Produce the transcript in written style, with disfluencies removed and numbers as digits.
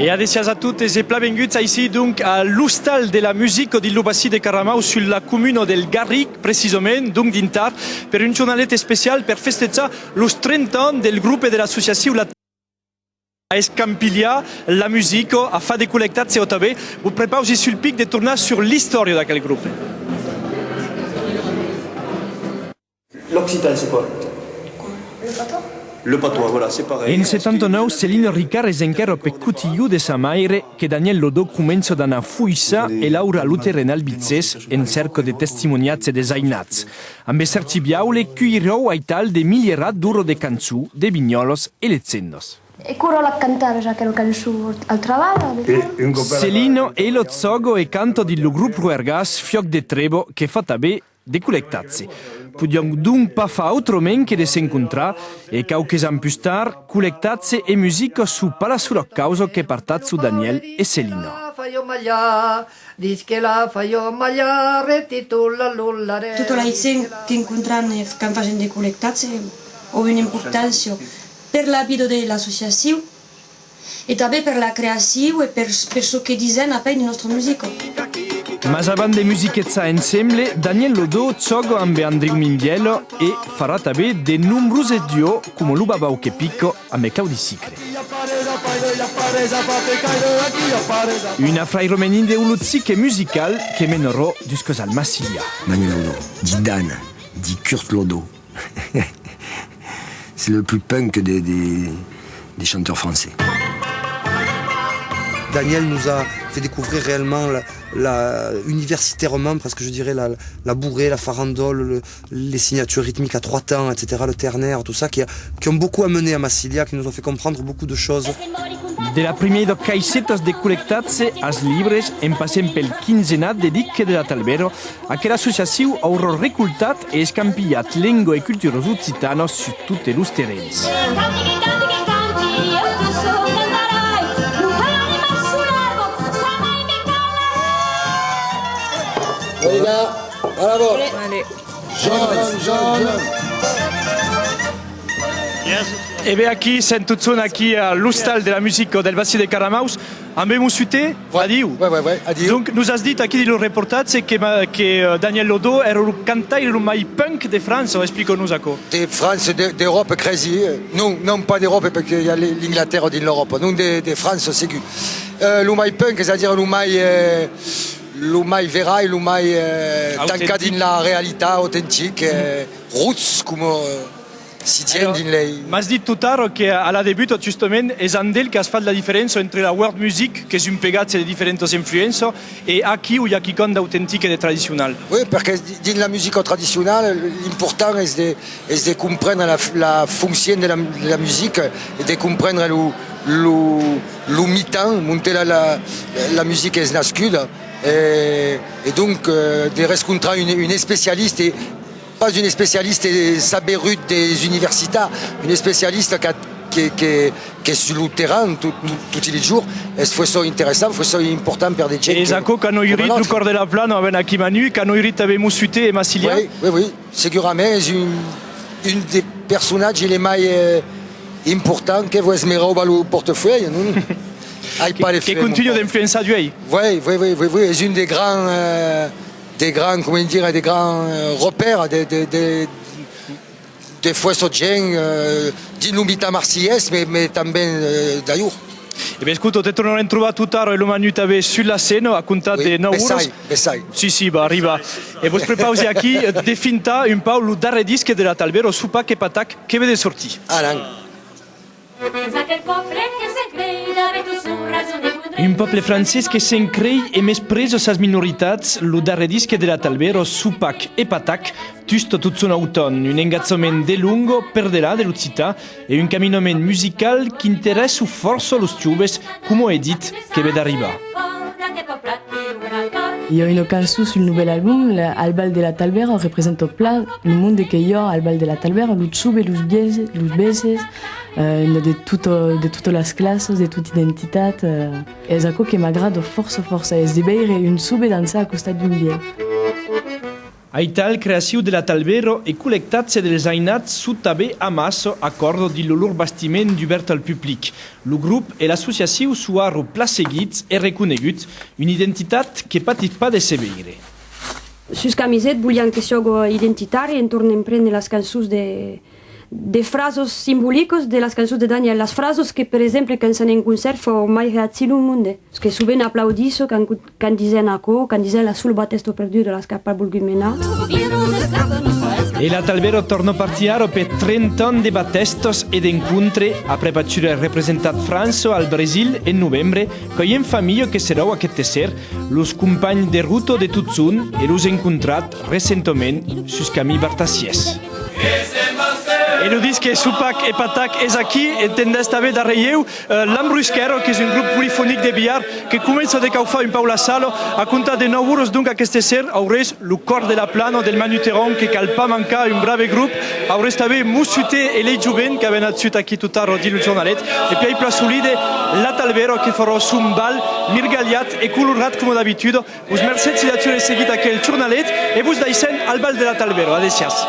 E adesias a tuttes e plavenguts ici donc à l'Hostal de la Musique di Lubassi de Caramau sur la commune del Garric, precisament, donc d'Intar, per un jornalet especial per festejar los 30 ans del grup de l'associació La a escampillar la musique, a fa de col·lectats o també. Vous prepareu sul pic de tornar sur l'història d'aquell grup. L'occitan, c'est quoi? Le patois, voilà, c'est pareil. En 79, Céline Ricard es encara pe cotillo de sa mare che Daniel Lodó comença d'anar fuissa e Laura Luther en albitzès en cerco de testimoniats e desainats. Amb certi biaule, cuirou aital de milierat d'uro de cançù, de vignolos e lezzendos. E curo la cantare già che lo cancio al traballo. Celino e lo zogo e canto di lo gruppo Ruergas Fioc de Trebo che fa tabè de collectazzi. Podiam donc pas fa autrement che de s'incontrar e qualques ans plus tard, collectazzi e musica su Palazzo Causo che partazzo Daniel e Celino. Tutto la gente che incontrano e che fanno de collectazzi ha un'importanza per la vita dell'associazione e anche per la creazione e per ciò che dicono poi di nostra musica. Mas avant de musichezza ensemble, Daniel Lodó gioca amb Andriu Mindiello e farà també de nombrose duo come Luba Bauche Picco amb Claudi Sicre. Una fra i romanin de uluzziche musical che menorò jusqu'aux al Massilia. Daniel Lodó, dit Dan, dit Kurt Lodó. C'est le plus punk des chanteurs français. Daniel nous a fait découvrir réellement universitairement, presque je dirais, la bourrée, la farandole, les signatures rythmiques à 3 temps, etc., le ternaire, tout ça, qui ont beaucoup amené à Massilia, qui nous ont fait comprendre beaucoup de choses. De la primera caisetas de collectatze als libres en passem pel quinzenat de Dic de la Talbero, aquella associació haurà recoltat e escampillat lengua e cultures occitanos su tutte los terrens. Les gars, à la bord. Allez. Jaune. E bé, aquí, sent tots són aquí a l'Hostal de la Musique del Bassi de Caramaus. Amb Moussuté, adiu. Ouais, adiu. Donc, nous has dit aquí dans le reportatge que Daniel Lodó era el cantaire el mai punk de France. Explique-nous això. De France, d'Europe, crazy. Non pas d'Europe, parce qu'il y a l'Angleterre dans l'Europe. Non, de France, c'est gu. L'umai punk, c'est-à-dire l'umai vera, l'umai tanca din la realtà authentique, roots, come si tient din lei. M'has dit tout tard qu'à la début, justement, és andel que has fet la diferència entre la world music, que és un pegatge de diferents influènces, et aquí où il y a quelqu'un d'authentique et de traditionnel. Oui, parce que dans la musique traditionnelle, l'important est de comprendre la fonction de la musique et de comprendre le mi-temps, monter la musique est nascude. Et donc de rencontrer une spécialiste, et pas une spécialiste saberut des universitaires, une spécialiste qui est sur le terrain tous les jours. Et c'est intéressant, c'est important pour des gens. Et Zako, quand on irit le corps de la plane, on a qui Manu, quand on irit avec Moussuté et Massilia. Oui, segurament, c'est une des personnages les plus importants que vous esmerez au portefeuille. Qui continue d'influencer du pays. Oui, c'est une des grands repères des fois gens d'inumita marseillaise, mais també d'ailleurs. E bé, escolta, te tornarem a trobar tot ara l'Omanu també sur la scène, a comptar de 9 hores. Bessai. Sí, va, arriba. E vos prepareu aquí de fintar un pau el darrer disc de la Talbero, Supac e Patac, que ve de sortir. Un poble francès que se'n crei e més pres ses minoritats, el darrer disc de la Talbero, Supac e Patac, just tot son auton, un engazzament de lungo per delà de l'Occità e un caminament musical que interessa força los joves, come he dit, que ve d'arribar. Io in cançó sul nouvel album, Albal de la Talbera, represento plan il mondo che io, Albal de la Talbera, lo sube, los beses, de tutte le classes, de toute identitat. És aquò que m'agrada força, és de veure un sube dansar a costat d'un biel. Aital creatiu de la Talbero e col·lectats dels ainats sud també a masso accordo di lor bastiment d'obert al public. El grup e l'associació suaro placeguits e reconegut una identitat que patit pas de seveire. Sus camiset vogliam que siogo identitari e tornem a prendere les cançons de frasos simbolicos de las cançons de Daniel. Las frasos que, per exemple, quand s'en en concert fa mai reazzin un monde. Que souvent applaudissent quand disen aco, quand disen la sul batesto perdu de las capa bulgumena. E la Talbero torna partiaro per 30 anni di battestos ed incontri a prepature representat França al Brasil in novembre, con in famiglia che serà aquest ser, los compagni de ruta de Tutsun e los incontrat recentement sus camí Bartassies. Et nous disent que Supac et Patac est aquí, et tendez també darrere l'Ambrusquero, que és un grup polifònic de Biar, que comença de caufar un Paula Salo, a comptar de 9 euros, donc aquest ser, haurés le cor de la plana del Manu Teron, que cal pas mancar un brave grup, haurés també Mussuté et les Jovent, que ben atsut aquí tot a rodil el jornalet, et puis Pla Solide, la Talbero, que farà un bal mirgaliat et colorat com d'habitude. Us merced si d'atur seguit aquell jornalet, et vos d'aixen al bal de la Talbero. Adécias.